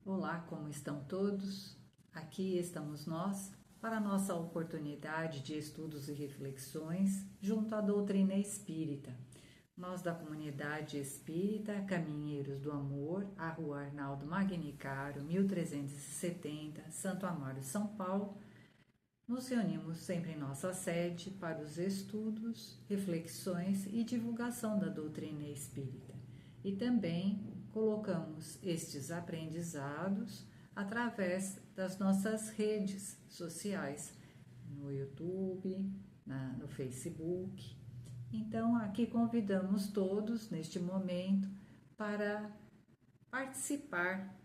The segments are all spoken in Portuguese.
Olá, como estão todos? Aqui estamos nós para a nossa oportunidade de estudos e reflexões junto à doutrina espírita. Nós da comunidade espírita Caminheiros do Amor, a Rua Arnaldo Magnicaro, 1370, Santo Amaro, São Paulo, nos reunimos sempre em nossa sede para os estudos, reflexões e divulgação da doutrina espírita. E também colocamos estes aprendizados através das nossas redes sociais, no YouTube, no Facebook. Então, aqui convidamos todos neste momento para participar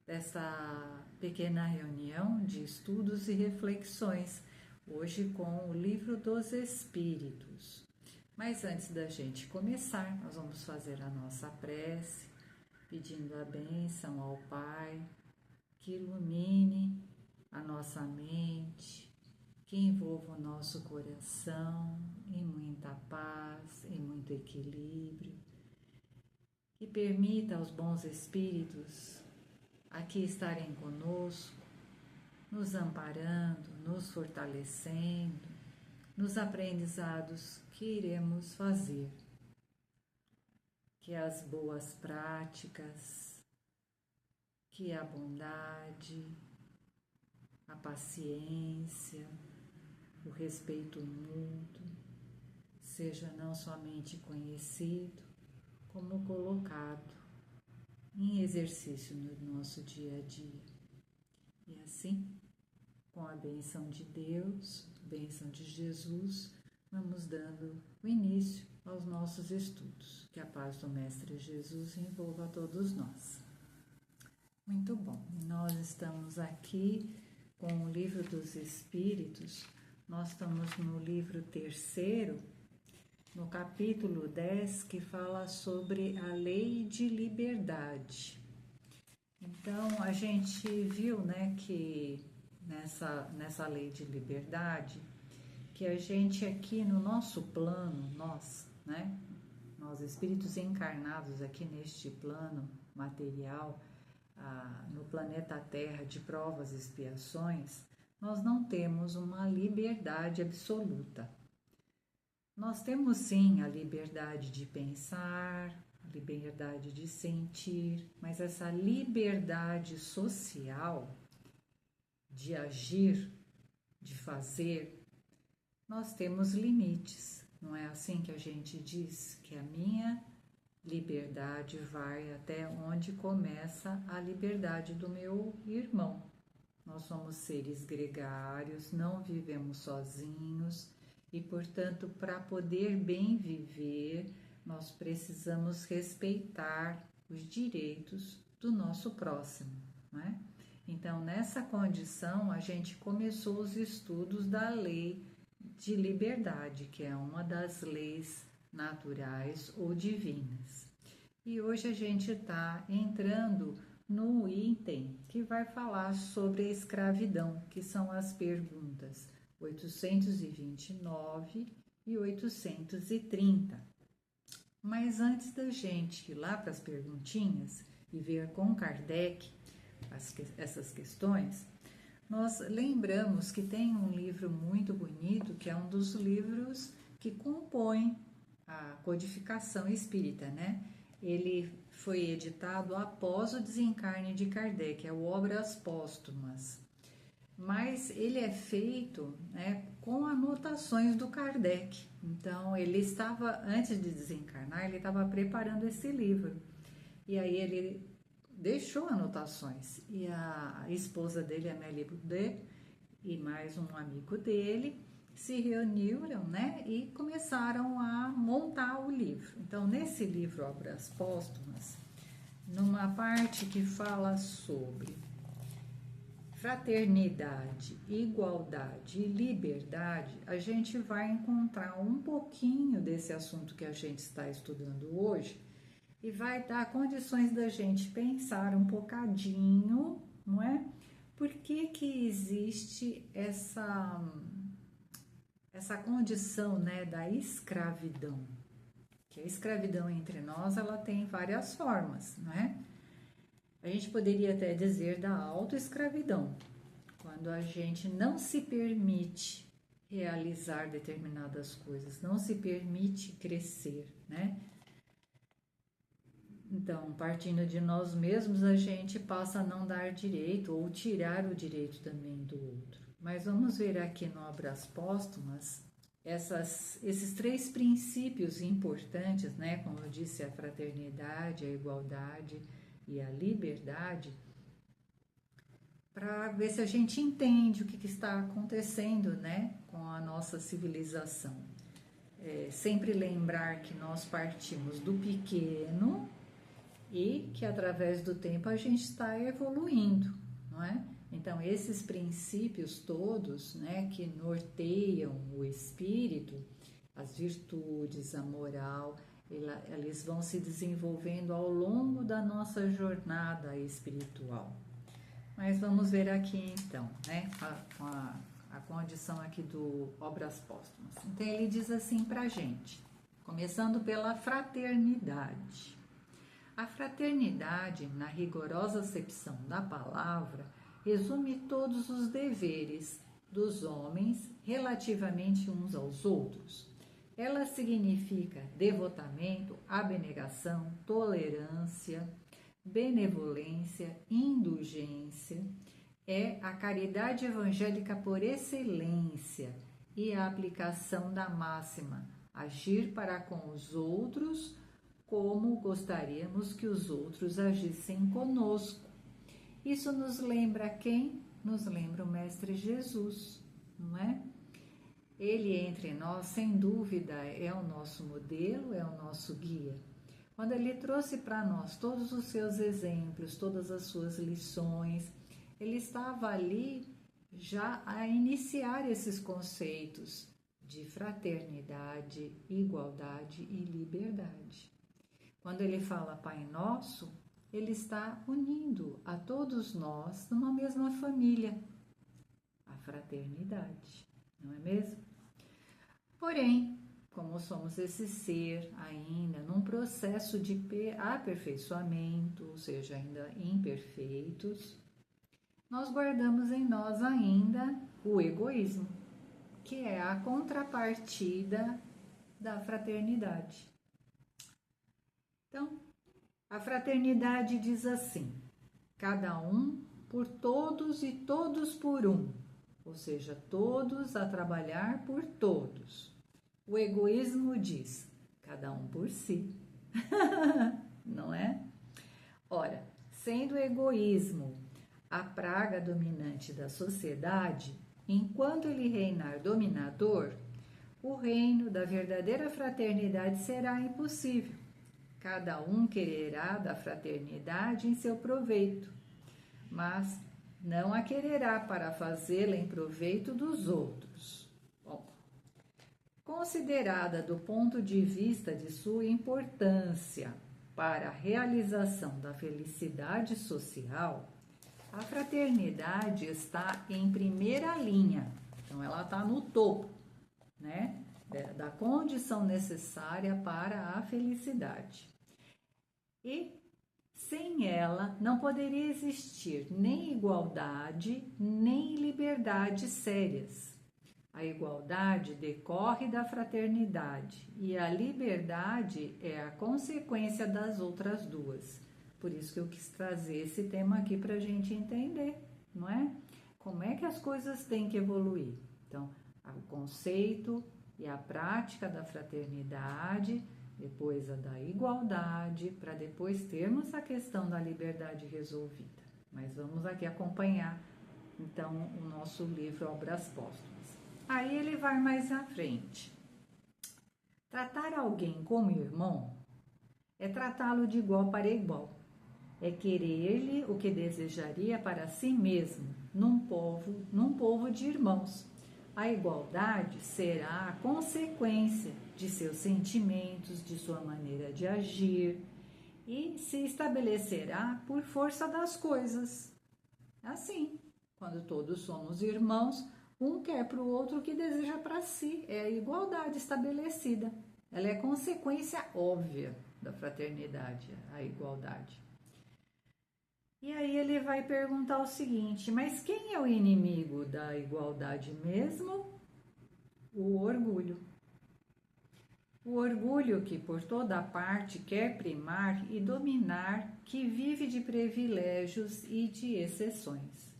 dessa pequena reunião de estudos e reflexões, hoje com o Livro dos Espíritos. Mas antes da gente começar, nós vamos fazer a nossa prece, pedindo a bênção ao Pai, que ilumine a nossa mente, que envolva o nosso coração em muita paz, em muito equilíbrio, que permita aos bons espíritos aqui estarem conosco, nos amparando, nos fortalecendo, nos aprendizados que iremos fazer. Que as boas práticas, que a bondade, a paciência, o respeito mútuo, seja não somente conhecido, como colocado em exercício no nosso dia a dia. E assim, com a bênção de Deus, bênção de Jesus, vamos dando o início aos nossos estudos. Que a paz do Mestre Jesus envolva a todos nós. Muito bom, nós estamos aqui com o Livro dos Espíritos, nós estamos no livro 3º, no capítulo 10, que fala sobre a lei de liberdade. Então, a gente viu, né, que nessa lei de liberdade, que a gente aqui no nosso plano, nós espíritos encarnados aqui neste plano material, no planeta Terra de provas e expiações, nós não temos uma liberdade absoluta. Nós temos sim a liberdade de pensar, a liberdade de sentir, mas essa liberdade social de agir, de fazer, nós temos limites. Não é assim que a gente diz que a minha liberdade vai até onde começa a liberdade do meu irmão. Nós somos seres gregários, não vivemos sozinhos e, portanto, para poder bem viver, nós precisamos respeitar os direitos do nosso próximo, né? Então, nessa condição, a gente começou os estudos da lei de liberdade, que é uma das leis naturais ou divinas. E hoje a gente está entrando no item que vai falar sobre a escravidão, que são as perguntas 829 e 830. Mas antes da gente ir lá para as perguntinhas e ver com Kardec essas questões, nós lembramos que tem um livro muito bonito, que é um dos livros que compõem a codificação espírita, né? Ele foi editado após o desencarne de Kardec, é o Obras Póstumas. Mas ele é feito, né, com anotações do Kardec. Então, ele estava, antes de desencarnar, ele estava preparando esse livro. E aí ele deixou anotações. E a esposa dele, Amélie Boudet, e mais um amigo dele, se reuniram, né, e começaram a montar o livro. Então, nesse livro Obras Póstumas, numa parte que fala sobre fraternidade, igualdade e liberdade, a gente vai encontrar um pouquinho desse assunto que a gente está estudando hoje e vai dar condições da gente pensar um bocadinho, não é? Por que existe essa condição, né, da escravidão? Que a escravidão entre nós, ela tem várias formas, não é? A gente poderia até dizer da autoescravidão, quando a gente não se permite realizar determinadas coisas, não se permite crescer, né? Então, partindo de nós mesmos, a gente passa a não dar direito ou tirar o direito também do outro. Mas vamos ver aqui no Obras Póstumas esses 3 princípios importantes, né? Como eu disse, a fraternidade, a igualdade e a liberdade, para ver se a gente entende o que está acontecendo, né, com a nossa civilização. Sempre lembrar que nós partimos do pequeno e que através do tempo a gente está evoluindo, não é? Então, esses princípios todos, né, que norteiam o espírito, as virtudes, a moral, eles vão se desenvolvendo ao longo da nossa jornada espiritual. Mas vamos ver aqui então, né, com a condição aqui do Obras Póstumas. Então ele diz assim pra gente, começando pela fraternidade. A fraternidade, na rigorosa acepção da palavra, resume todos os deveres dos homens relativamente uns aos outros. Ela significa devotamento, abnegação, tolerância, benevolência, indulgência, é a caridade evangélica por excelência e a aplicação da máxima, agir para com os outros como gostaríamos que os outros agissem conosco. Isso nos lembra quem? Nos lembra o Mestre Jesus, não é? Ele entre nós, sem dúvida, é o nosso modelo, é o nosso guia. Quando ele trouxe para nós todos os seus exemplos, todas as suas lições, ele estava ali já a iniciar esses conceitos de fraternidade, igualdade e liberdade. Quando ele fala Pai Nosso, ele está unindo a todos nós numa mesma família, a fraternidade, não é mesmo? Porém, como somos esse ser ainda num processo de aperfeiçoamento, ou seja, ainda imperfeitos, nós guardamos em nós ainda o egoísmo, que é a contrapartida da fraternidade. Então, a fraternidade diz assim, cada um por todos e todos por um, ou seja, todos a trabalhar por todos. O egoísmo diz, cada um por si, não é? Ora, sendo o egoísmo a praga dominante da sociedade, enquanto ele reinar dominador, o reino da verdadeira fraternidade será impossível. Cada um quererá da fraternidade em seu proveito, mas não a quererá para fazê-la em proveito dos outros. Bom, considerada do ponto de vista de sua importância para a realização da felicidade social, a fraternidade está em primeira linha, então ela está no topo, né, da condição necessária para a felicidade. E sem ela não poderia existir nem igualdade, nem liberdade sérias. A igualdade decorre da fraternidade e a liberdade é a consequência das outras duas. Por isso que eu quis trazer esse tema aqui para a gente entender, não é? Como é que as coisas têm que evoluir. Então, o conceito e a prática da fraternidade, depois a da igualdade, para depois termos a questão da liberdade resolvida. Mas vamos aqui acompanhar, então, o nosso livro Obras Póstumas. Aí ele vai mais à frente. Tratar alguém como irmão é tratá-lo de igual para igual. É querer-lhe o que desejaria para si mesmo, num povo de irmãos. A igualdade será a consequência de seus sentimentos, de sua maneira de agir e se estabelecerá por força das coisas. Assim, quando todos somos irmãos, um quer para o outro o que deseja para si. É a igualdade estabelecida. Ela é consequência óbvia da fraternidade, a igualdade. E aí ele vai perguntar o seguinte: mas quem é o inimigo da igualdade mesmo? O orgulho. O orgulho que por toda parte quer primar e dominar, que vive de privilégios e de exceções.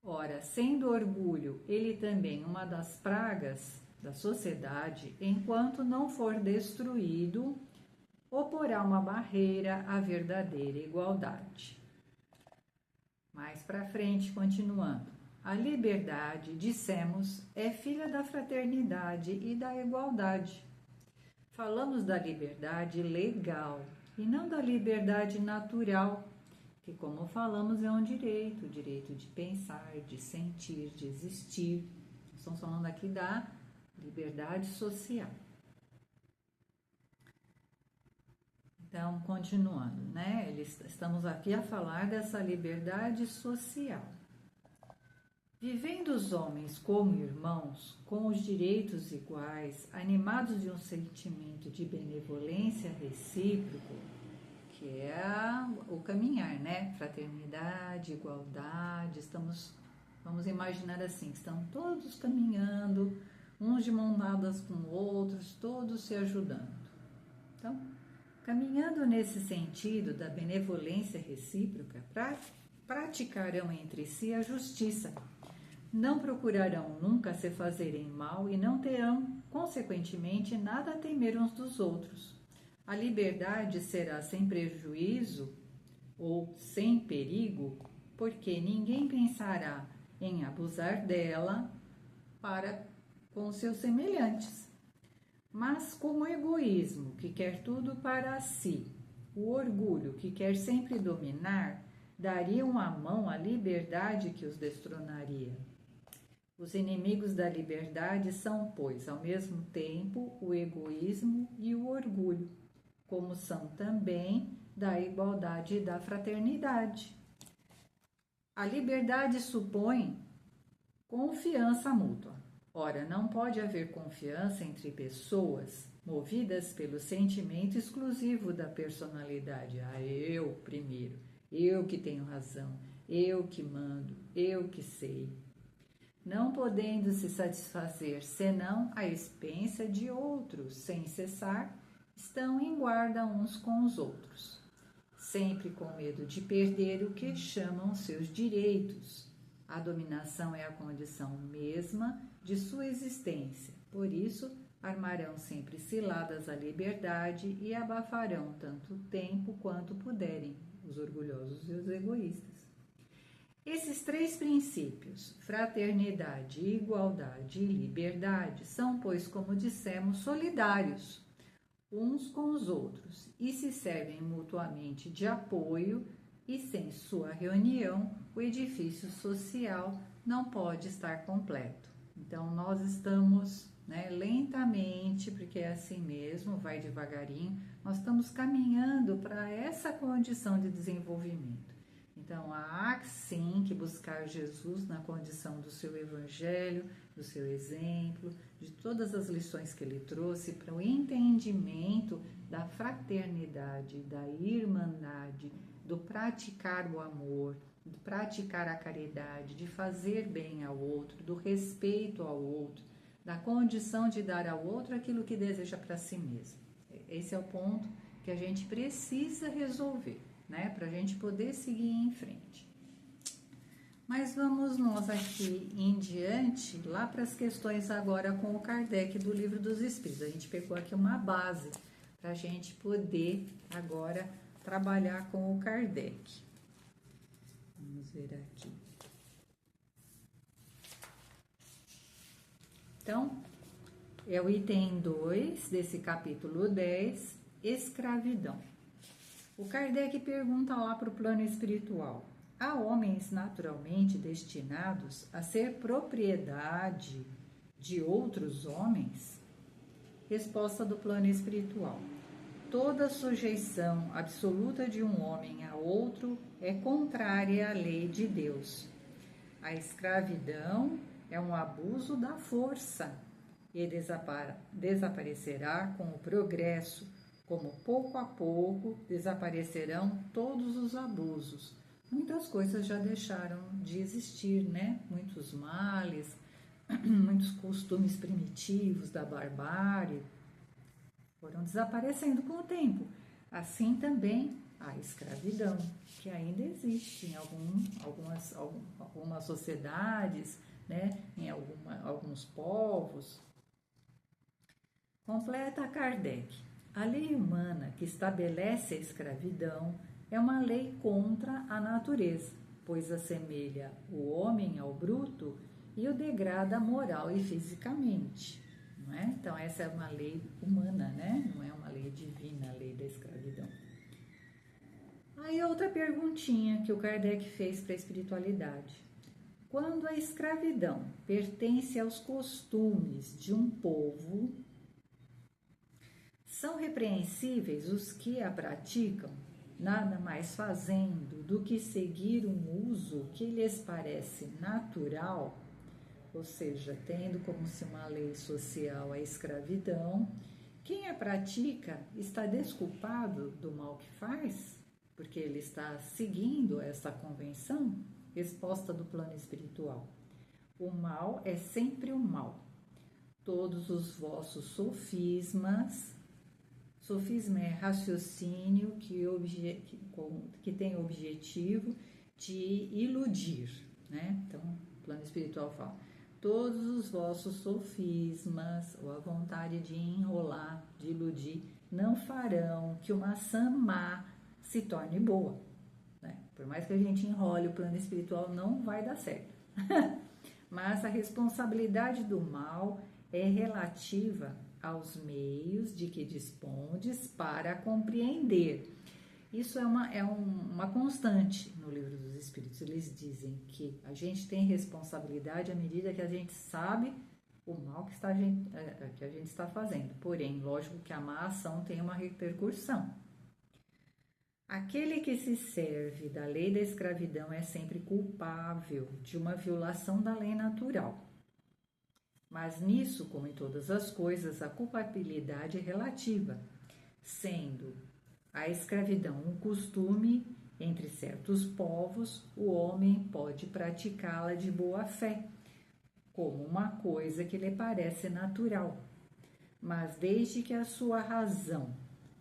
Ora, sendo orgulho ele também uma das pragas da sociedade, enquanto não for destruído, oporá uma barreira à verdadeira igualdade. Mais para frente, continuando. A liberdade, dissemos, é filha da fraternidade e da igualdade. Falamos da liberdade legal e não da liberdade natural, que, como falamos, é um direito, o direito de pensar, de sentir, de existir. Estamos falando aqui da liberdade social. Então, continuando, né? Estamos aqui a falar dessa liberdade social. Vivendo os homens como irmãos, com os direitos iguais, animados de um sentimento de benevolência recíproco, que é o caminhar, né? Fraternidade, igualdade, vamos imaginar assim, estão todos caminhando, uns de mão dadas com outros, todos se ajudando. Então, caminhando nesse sentido da benevolência recíproca, praticarão entre si a justiça. Não procurarão nunca se fazerem mal e não terão, consequentemente, nada a temer uns dos outros. A liberdade será sem prejuízo ou sem perigo, porque ninguém pensará em abusar dela para com seus semelhantes. Mas como o egoísmo, que quer tudo para si, o orgulho, que quer sempre dominar, dariam a mão à liberdade que os destronaria. Os inimigos da liberdade são, pois, ao mesmo tempo, o egoísmo e o orgulho, como são também da igualdade e da fraternidade. A liberdade supõe confiança mútua. Ora, não pode haver confiança entre pessoas movidas pelo sentimento exclusivo da personalidade. Eu primeiro, eu que tenho razão, eu que mando, eu que sei. Não podendo se satisfazer senão à expensa de outros, sem cessar, estão em guarda uns com os outros, sempre com medo de perder o que chamam seus direitos. A dominação é a condição mesma de sua existência, por isso armarão sempre ciladas à liberdade e abafarão tanto tempo quanto puderem os orgulhosos e os egoístas. Esses três princípios, fraternidade, igualdade e liberdade, são, pois, como dissemos, solidários uns com os outros e se servem mutuamente de apoio, e sem sua reunião o edifício social não pode estar completo. Então nós estamos, lentamente, porque é assim mesmo, vai devagarinho, nós estamos caminhando para essa condição de desenvolvimento. Então há sim que buscar Jesus na condição do seu evangelho, do seu exemplo, de todas as lições que ele trouxe para o entendimento da fraternidade, da irmandade, do praticar o amor, do praticar a caridade, de fazer bem ao outro, do respeito ao outro, da condição de dar ao outro aquilo que deseja para si mesmo. Esse é o ponto que a gente precisa resolver, para a gente poder seguir em frente. Mas vamos nós aqui em diante, lá para as questões agora com o Kardec do Livro dos Espíritos. A gente pegou aqui uma base para a gente poder agora trabalhar com o Kardec. Vamos ver aqui. Então, é o item 2 desse capítulo 10, escravidão. O Kardec pergunta lá para o plano espiritual: há homens naturalmente destinados a ser propriedade de outros homens? Resposta do plano espiritual: toda sujeição absoluta de um homem a outro é contrária à lei de Deus. A escravidão é um abuso da força e desaparecerá com o progresso, como pouco a pouco desaparecerão todos os abusos, muitas coisas já deixaram de existir, né? Muitos males, muitos costumes primitivos da barbárie foram desaparecendo com o tempo. Assim também a escravidão, que ainda existe em algumas sociedades, né? Em alguns povos. Completa Kardec. A lei humana que estabelece a escravidão é uma lei contra a natureza, pois assemelha o homem ao bruto e o degrada moral e fisicamente. Não é? Então, essa é uma lei humana, né? Não é uma lei divina, a lei da escravidão. Aí, outra perguntinha que o Kardec fez para a espiritualidade. Quando a escravidão pertence aos costumes de um povo, são repreensíveis os que a praticam, nada mais fazendo do que seguir um uso que lhes parece natural, ou seja, tendo como se uma lei social a escravidão, quem a pratica está desculpado do mal que faz, porque ele está seguindo essa convenção? Resposta do plano espiritual. O mal é sempre o mal. Todos os vossos sofisma é raciocínio que tem o objetivo de iludir, né? Então, o plano espiritual fala, todos os vossos sofismas, ou a vontade de enrolar, de iludir, não farão que uma ação má se torne boa, né? Por mais que a gente enrole, o plano espiritual não vai dar certo. Mas a responsabilidade do mal é relativa aos meios de que dispondes para compreender. Isso é uma constante no Livro dos Espíritos. Eles dizem que a gente tem responsabilidade à medida que a gente sabe o mal que a gente está fazendo. Porém, lógico que a má ação tem uma repercussão. Aquele que se serve da lei da escravidão é sempre culpável de uma violação da lei natural. Mas nisso, como em todas as coisas, a culpabilidade é relativa, sendo a escravidão um costume entre certos povos, o homem pode praticá-la de boa fé, como uma coisa que lhe parece natural. Mas desde que a sua razão,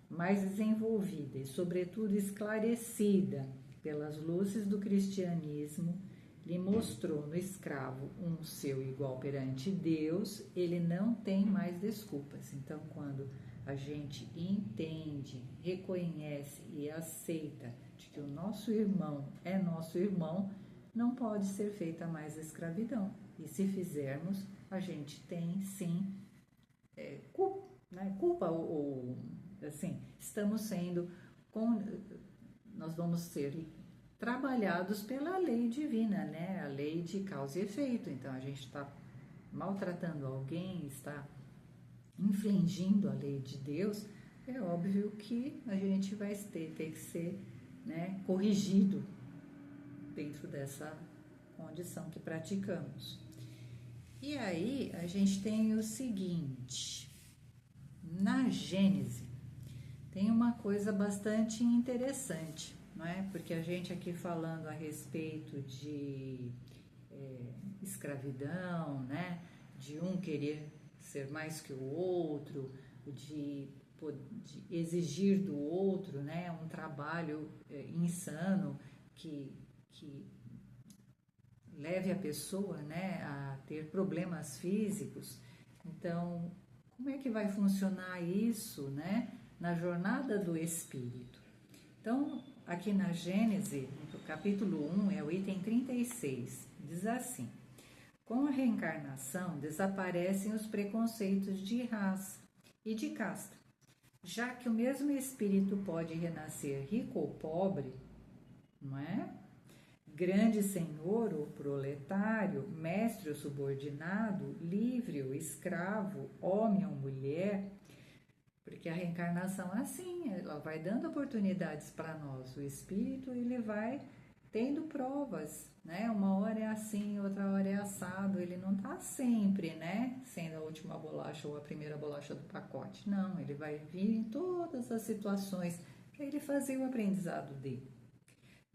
mais desenvolvida e, sobretudo, esclarecida pelas luzes do cristianismo, lhe mostrou no escravo um seu igual perante Deus, ele não tem mais desculpas. Então, quando a gente entende, reconhece e aceita de que o nosso irmão é nosso irmão, não pode ser feita mais a escravidão. E se fizermos, a gente tem sim culpa ou assim, estamos sendo, nós vamos ser trabalhados pela lei divina, né? A lei de causa e efeito. Então, a gente está maltratando alguém, está infringindo a lei de Deus, é óbvio que a gente vai ter que ser, né, corrigido dentro dessa condição que praticamos. E aí, a gente tem o seguinte, na Gênese, tem uma coisa bastante interessante, não é? Porque a gente aqui falando a respeito de escravidão, né? De um querer ser mais que o outro, de exigir do outro, né? Um trabalho insano que leve a pessoa, né? A ter problemas físicos. Então, como é que vai funcionar isso, né? Na jornada do espírito. Então, aqui na Gênese, no capítulo 1, é o item 36, diz assim: com a reencarnação desaparecem os preconceitos de raça e de casta, já que o mesmo espírito pode renascer rico ou pobre, não é? Grande senhor ou proletário, mestre ou subordinado, livre ou escravo, homem ou mulher. Porque a reencarnação é assim, ela vai dando oportunidades para nós. O espírito, ele vai tendo provas, né? Uma hora é assim, outra hora é assado. Ele não está sempre, né? Sendo a última bolacha ou a primeira bolacha do pacote. Não, ele vai vir em todas as situações para ele fazer o aprendizado dele.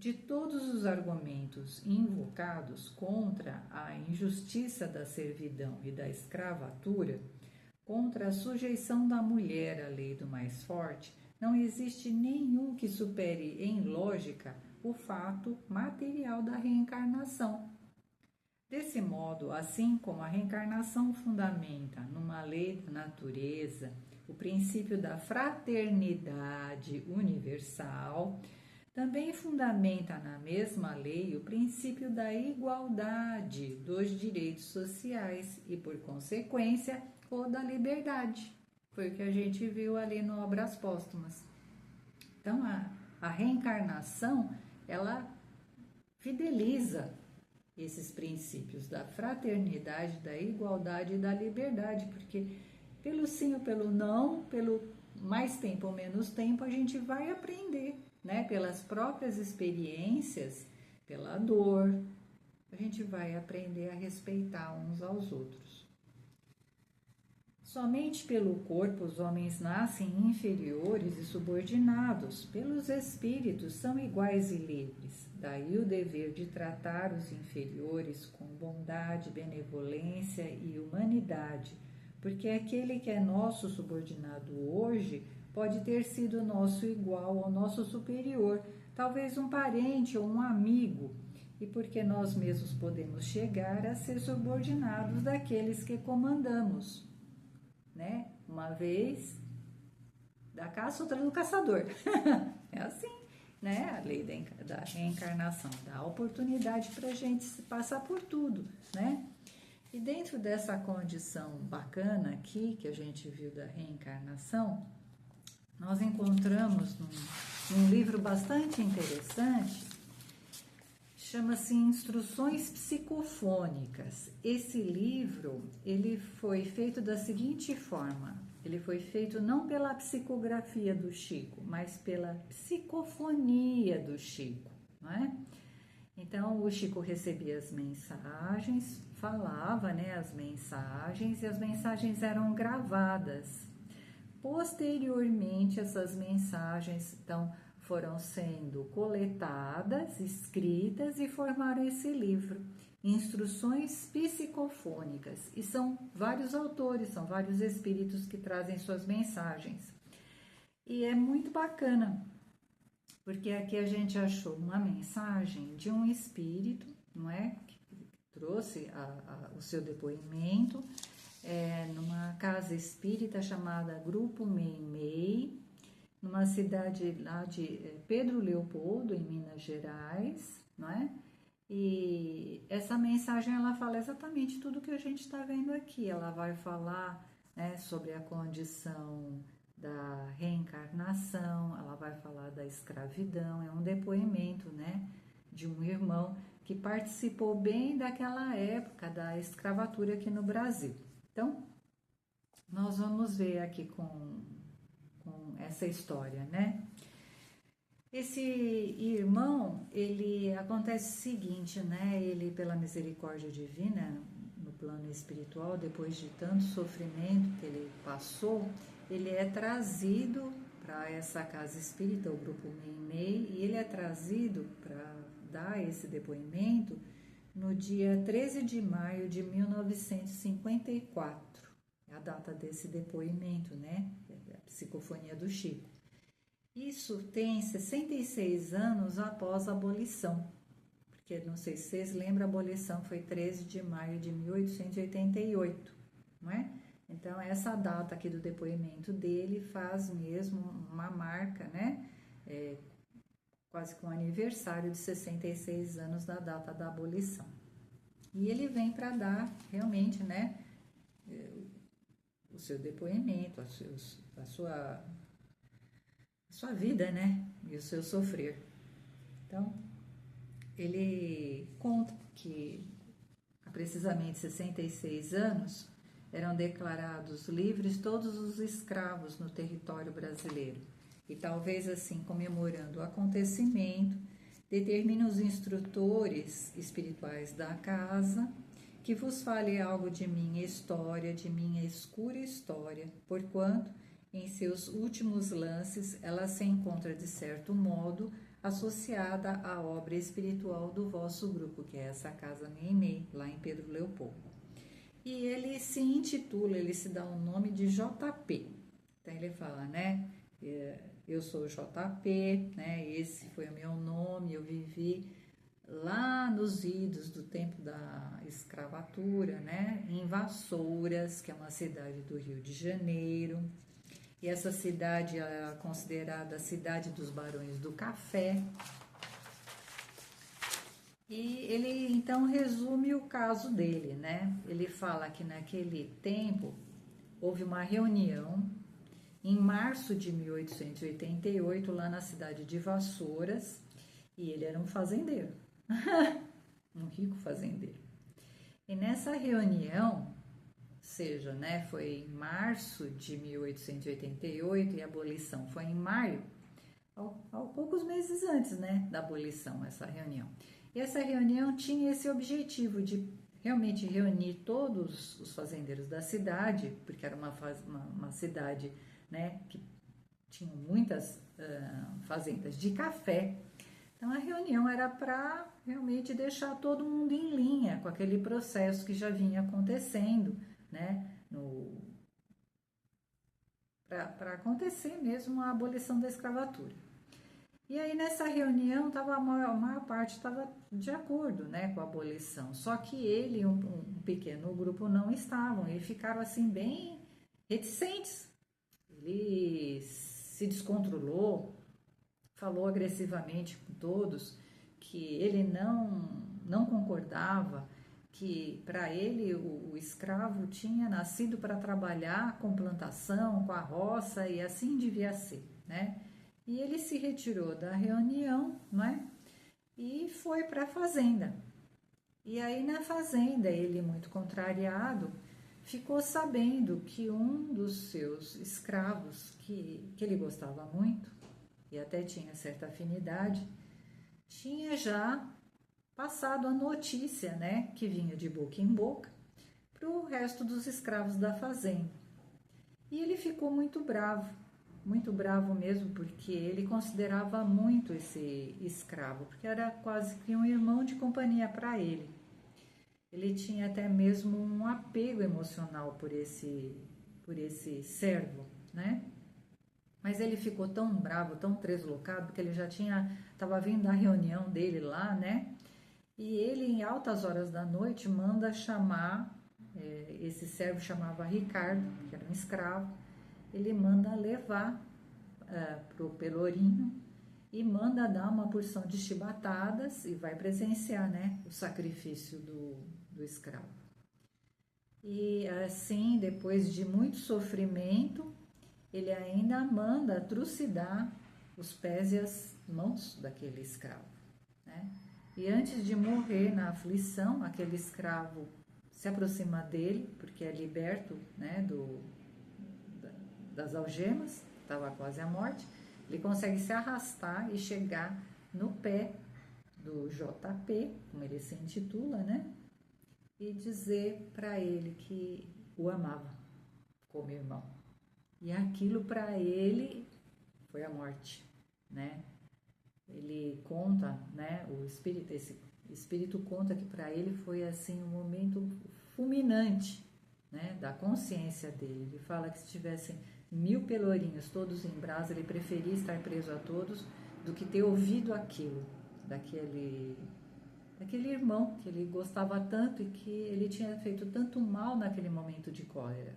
De todos os argumentos invocados contra a injustiça da servidão e da escravatura, contra a sujeição da mulher à lei do mais forte, não existe nenhum que supere em lógica o fato material da reencarnação. Desse modo, assim como a reencarnação fundamenta numa lei da natureza o princípio da fraternidade universal, também fundamenta na mesma lei o princípio da igualdade dos direitos sociais e, por consequência, o da liberdade. Foi o que a gente viu ali no Obras Póstumas. Então, a reencarnação, ela fideliza esses princípios da fraternidade, da igualdade e da liberdade, porque pelo sim ou pelo não, pelo mais tempo ou menos tempo, a gente vai aprender, né? Pelas próprias experiências, pela dor, a gente vai aprender a respeitar uns aos outros. Somente pelo corpo os homens nascem inferiores e subordinados, pelos espíritos são iguais e livres. Daí o dever de tratar os inferiores com bondade, benevolência e humanidade, porque aquele que é nosso subordinado hoje pode ter sido nosso igual ou nosso superior, talvez um parente ou um amigo, e porque nós mesmos podemos chegar a ser subordinados daqueles que comandamos. Né? Uma vez da caça, outra do caçador. É assim, né? A lei da reencarnação dá oportunidade para a gente passar por tudo, né? E dentro dessa condição bacana aqui, que a gente viu da reencarnação, nós encontramos num livro bastante interessante, chama-se Instruções Psicofônicas. Esse livro, ele foi feito da seguinte forma, ele foi feito não pela psicografia do Chico, mas pela psicofonia do Chico, não é? Então, o Chico recebia as mensagens, falava, né, as mensagens, e as mensagens eram gravadas. Posteriormente, essas mensagens, então, foram sendo coletadas, escritas e formaram esse livro, Instruções Psicofônicas. E são vários autores, são vários espíritos que trazem suas mensagens. E é muito bacana, porque aqui a gente achou uma mensagem de um espírito, não é? Que trouxe o seu depoimento numa casa espírita chamada Grupo Meimei, numa cidade lá de Pedro Leopoldo, em Minas Gerais, não é? E essa mensagem, ela fala exatamente tudo que a gente está vendo aqui. Ela vai falar, né, sobre a condição da reencarnação, ela vai falar da escravidão, é um depoimento, né, de um irmão que participou bem daquela época da escravatura aqui no Brasil. Então, nós vamos ver aqui com essa história, né? Esse irmão, ele acontece o seguinte, né? Ele, pela misericórdia divina, no plano espiritual, depois de tanto sofrimento que ele passou, ele é trazido para essa casa espírita, o Grupo Meimei, e ele é trazido para dar esse depoimento no dia 13 de maio de 1954. É a data desse depoimento, né? A psicofonia do Chico. Isso tem 66 anos após a abolição, porque não sei se vocês lembram, a abolição foi 13 de maio de 1888, não é? Então, essa data aqui do depoimento dele faz mesmo uma marca, né? Quase que um aniversário de 66 anos da data da abolição. E ele vem para dar realmente, né, o seu depoimento, a sua vida, né, e o seu sofrer. Então, ele conta que há precisamente 66 anos eram declarados livres todos os escravos no território brasileiro. E talvez assim, comemorando o acontecimento, determina os instrutores espirituais da casa que vos fale algo de minha história, de minha escura história, porquanto, em seus últimos lances, ela se encontra, de certo modo, associada à obra espiritual do vosso grupo, que é essa Casa Meimei, lá em Pedro Leopoldo. E ele se intitula, ele se dá o nome de JP. Então ele fala, né? Eu sou JP, né? Esse foi o meu nome, eu vivi lá nos idos do tempo da escravatura, né? Em Vassouras, que é uma cidade do Rio de Janeiro. E essa cidade é considerada a cidade dos Barões do Café. E ele então resume o caso dele, né? Ele fala que naquele tempo houve uma reunião em março de 1888 lá na cidade de Vassouras, e ele era um fazendeiro, um rico fazendeiro. E nessa reunião, seja, né, foi em março de 1888 e a abolição foi em maio, ao poucos meses antes, né, da abolição, essa reunião. E essa reunião tinha esse objetivo de realmente reunir todos os fazendeiros da cidade, porque era uma cidade, né, que tinha muitas fazendas de café. Então a reunião era para realmente deixar todo mundo em linha com aquele processo que já vinha acontecendo, né, para acontecer mesmo a abolição da escravatura. E aí nessa reunião a maior parte estava de acordo, né, com a abolição, só que ele e um pequeno grupo não estavam, e ficaram assim bem reticentes. Ele se descontrolou, falou agressivamente com todos que ele não concordava, que para ele o escravo tinha nascido para trabalhar com plantação, com a roça, e assim devia ser, né? E ele se retirou da reunião, né? E foi para a fazenda. E aí na fazenda, ele muito contrariado, ficou sabendo que um dos seus escravos, que ele gostava muito, e até tinha certa afinidade, tinha já passado a notícia, né, que vinha de boca em boca, para o resto dos escravos da fazenda. E ele ficou muito bravo mesmo, porque ele considerava muito esse escravo, porque era quase que um irmão de companhia para ele. Ele tinha até mesmo um apego emocional por esse servo, né? Mas ele ficou tão bravo, tão deslocado, porque ele já estava vindo da reunião dele lá, né? E ele, em altas horas da noite, manda chamar, esse servo chamava Ricardo, que era um escravo, ele manda levar para o Pelourinho e manda dar uma porção de chibatadas e vai presenciar, né, o sacrifício do escravo. E assim, depois de muito sofrimento, ele ainda manda trucidar os pés e as mãos daquele escravo, né? E antes de morrer na aflição, aquele escravo se aproxima dele, porque é liberto, né, das algemas, estava quase à morte. Ele consegue se arrastar e chegar no pé do JP, como ele se intitula, né? E dizer para ele que o amava como irmão. E aquilo para ele foi a morte, né? Ele conta, né? Esse espírito conta que para ele foi assim um momento fulminante, né? Da consciência dele. Ele fala que se tivessem 1000 pelourinhos todos em brasa, ele preferia estar preso a todos do que ter ouvido aquilo daquele irmão que ele gostava tanto e que ele tinha feito tanto mal naquele momento de cólera.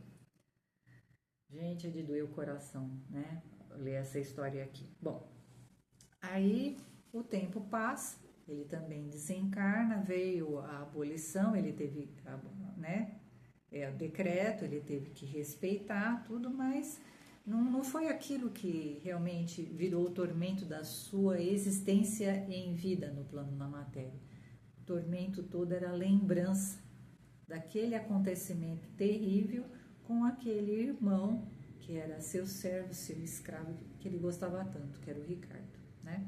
Gente, é de doer o coração, né? Ler essa história aqui. Bom, aí o tempo passa, ele também desencarna, veio a abolição, ele teve, né? O decreto, ele teve que respeitar tudo, mas não foi aquilo que realmente virou o tormento da sua existência em vida no plano da matéria. O tormento todo era a lembrança daquele acontecimento terrível com aquele irmão que era seu servo, seu escravo, que ele gostava tanto, que era o Ricardo, né?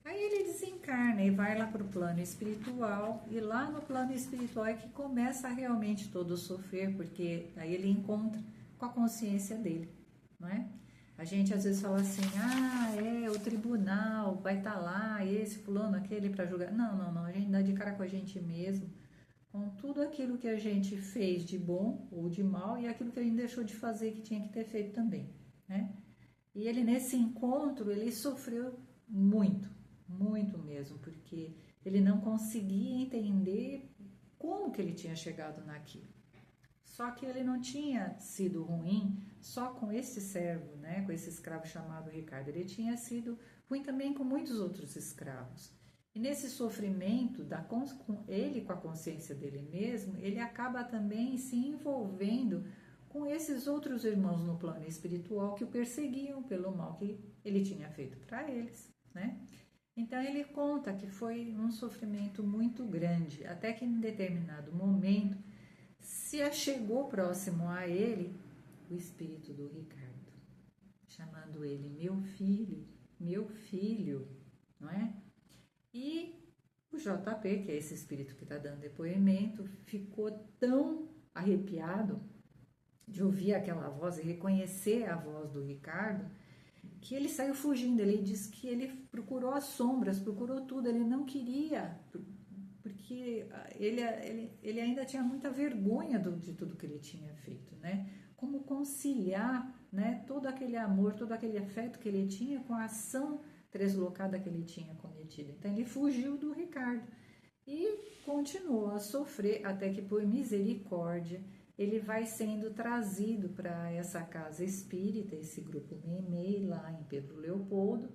Aí ele desencarna e vai lá para o plano espiritual, e lá no plano espiritual é que começa realmente todo o sofrer, porque aí ele encontra com a consciência dele, não é? A gente às vezes fala assim, o tribunal vai estar lá, esse fulano, aquele para julgar. Não, não, não, a gente dá de cara com a gente mesmo, com tudo aquilo que a gente fez de bom ou de mal e aquilo que a gente deixou de fazer que tinha que ter feito também, né? E ele nesse encontro, ele sofreu muito, muito mesmo, porque ele não conseguia entender como que ele tinha chegado naquilo. Só que ele não tinha sido ruim só com esse servo, né, com esse escravo chamado Ricardo. Ele tinha sido ruim também com muitos outros escravos. E nesse sofrimento, ele com a consciência dele mesmo, ele acaba também se envolvendo com esses outros irmãos no plano espiritual que o perseguiam pelo mal que ele tinha feito para eles, né? Então ele conta que foi um sofrimento muito grande, até que em determinado momento se achegou próximo a ele o espírito do Ricardo, chamando ele meu filho, não é? E o JP, que é esse espírito que está dando depoimento, ficou tão arrepiado de ouvir aquela voz e reconhecer a voz do Ricardo, que ele saiu fugindo. Ele disse que ele procurou as sombras, procurou tudo, ele não queria, porque ele ainda tinha muita vergonha de tudo que ele tinha feito, né? Como conciliar, né, todo aquele amor, todo aquele afeto que ele tinha com a ação deslocada que ele tinha cometido. Então ele fugiu do Ricardo e continuou a sofrer até que, por misericórdia, ele vai sendo trazido para essa casa espírita, esse grupo Meimei, lá em Pedro Leopoldo,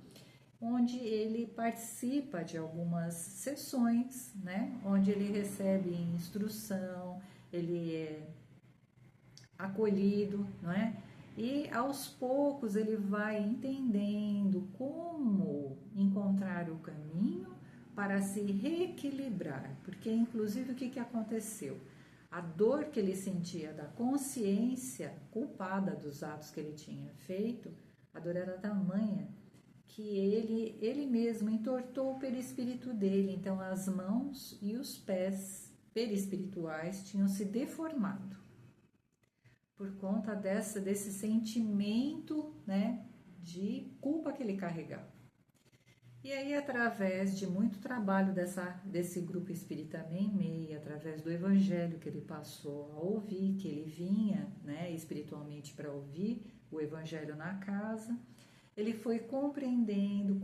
onde ele participa de algumas sessões, né, onde ele recebe instrução, ele é acolhido, não é? E aos poucos ele vai entendendo como encontrar o caminho para se reequilibrar, porque inclusive o que aconteceu? A dor que ele sentia da consciência culpada dos atos que ele tinha feito, a dor era tamanha que ele mesmo entortou o perispírito dele, então as mãos e os pés perispirituais tinham se deformado por conta desse sentimento, né, de culpa que ele carregava. E aí, através de muito trabalho desse grupo espírita Meimei, através do evangelho que ele passou a ouvir, que ele vinha, né, espiritualmente para ouvir o evangelho na casa, ele foi compreendendo,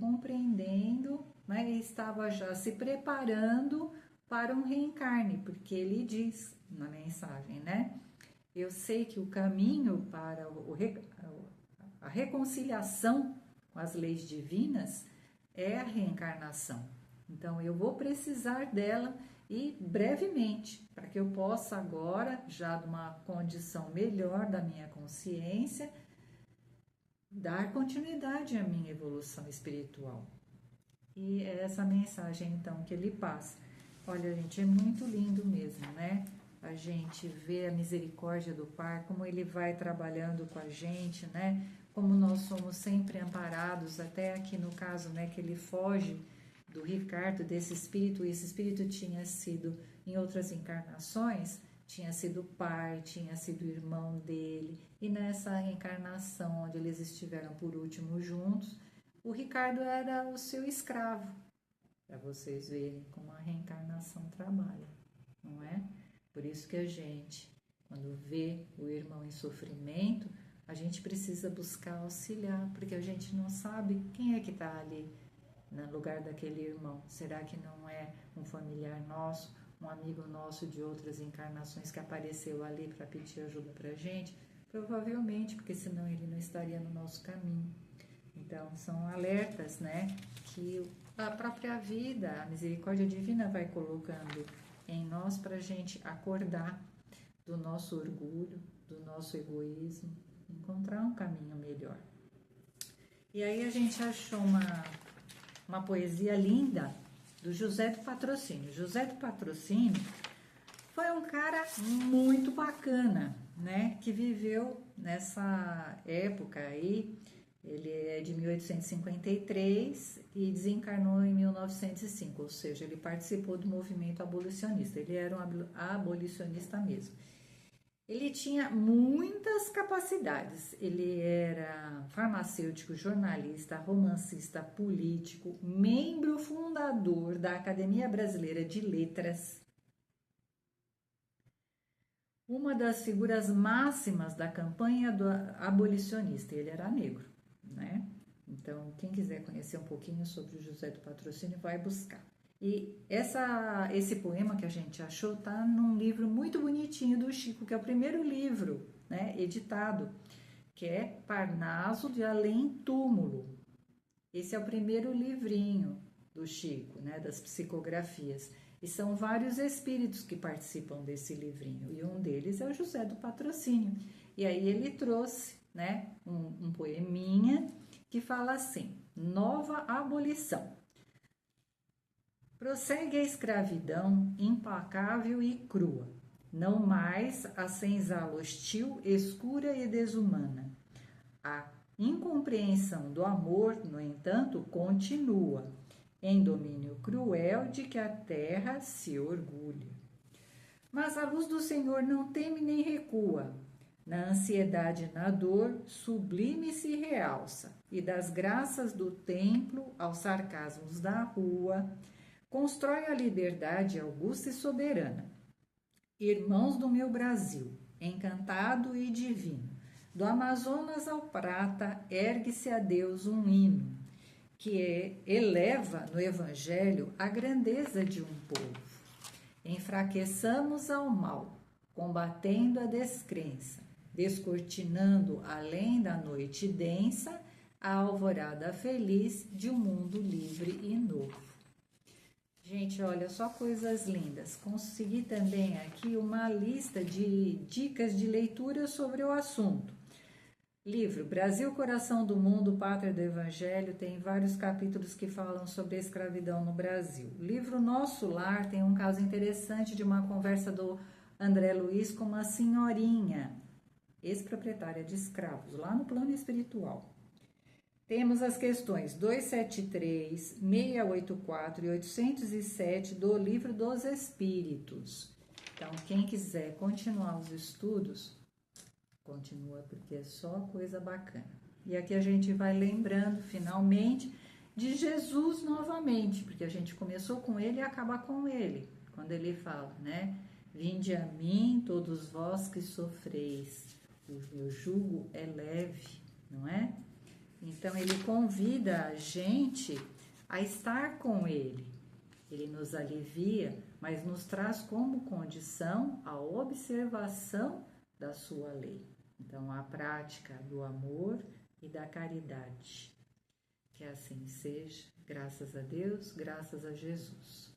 né, e estava já se preparando para um reencarne, porque ele diz na mensagem, né, eu sei que o caminho para a reconciliação com as leis divinas é a reencarnação. Então eu vou precisar dela e brevemente, para que eu possa agora, já numa condição melhor da minha consciência, dar continuidade à minha evolução espiritual. E é essa mensagem então que ele passa. Olha, gente, é muito lindo mesmo, né? A gente vê a misericórdia do Pai, como ele vai trabalhando com a gente, né? Como nós somos sempre amparados, até aqui no caso, né, que ele foge do Ricardo, desse espírito, e esse espírito tinha sido, em outras encarnações, tinha sido pai, tinha sido irmão dele, e nessa encarnação, onde eles estiveram por último juntos, o Ricardo era o seu escravo, para vocês verem como a reencarnação trabalha, não é? Por isso que a gente, quando vê o irmão em sofrimento, a gente precisa buscar auxiliar, porque a gente não sabe quem é que está ali no lugar daquele irmão. Será que não é um familiar nosso, um amigo nosso de outras encarnações que apareceu ali para pedir ajuda para a gente? Provavelmente, porque senão ele não estaria no nosso caminho. Então, são alertas, né, que a própria vida, a misericórdia divina vai colocando em nós para a gente acordar do nosso orgulho, do nosso egoísmo, encontrar um caminho melhor. E aí a gente achou uma poesia linda do José do Patrocínio. José do Patrocínio foi um cara muito bacana, né, que viveu nessa época aí. Ele é de 1853 e desencarnou em 1905, ou seja, ele participou do movimento abolicionista, ele era um abolicionista mesmo. Ele tinha muitas capacidades. Ele era farmacêutico, jornalista, romancista, político, membro fundador da Academia Brasileira de Letras, uma das figuras máximas da campanha do abolicionista. Ele era negro, né? Então, quem quiser conhecer um pouquinho sobre o José do Patrocínio, vai buscar. E esse poema que a gente achou está num livro muito bonitinho do Chico, que é o primeiro livro, né, editado, que é Parnaso de Além Túmulo. Esse é o primeiro livrinho do Chico, né, das psicografias. E são vários espíritos que participam desse livrinho, e um deles é o José do Patrocínio. E aí ele trouxe, né, um poeminha que fala assim: Nova abolição. Prossegue a escravidão implacável e crua, não mais a senzala hostil, escura e desumana. A incompreensão do amor, no entanto, continua, em domínio cruel de que a terra se orgulha. Mas a luz do Senhor não teme nem recua. Na ansiedade e na dor, sublime se realça, e das graças do templo aos sarcasmos da rua, constrói a liberdade augusta e soberana. Irmãos do meu Brasil, encantado e divino, do Amazonas ao Prata, ergue-se a Deus um hino, que eleva no Evangelho a grandeza de um povo. Enfraqueçamos ao mal, combatendo a descrença, descortinando além da noite densa, a alvorada feliz de um mundo livre e novo. Gente, olha, só coisas lindas. Consegui também aqui uma lista de dicas de leitura sobre o assunto. Livro Brasil, Coração do Mundo, Pátria do Evangelho, tem vários capítulos que falam sobre a escravidão no Brasil. Livro Nosso Lar tem um caso interessante de uma conversa do André Luiz com uma senhorinha, ex-proprietária de escravos, lá no plano espiritual. Temos as questões 273, 684 e 807 do Livro dos Espíritos. Então, quem quiser continuar os estudos, continua, porque é só coisa bacana. E aqui a gente vai lembrando, finalmente, de Jesus novamente, porque a gente começou com ele e acaba com ele, quando ele fala, né? Vinde a mim, todos vós que sofreis, o meu jugo é leve, não é? Então, ele convida a gente a estar com ele. Ele nos alivia, mas nos traz como condição a observação da sua lei. Então, a prática do amor e da caridade. Que assim seja, graças a Deus, graças a Jesus.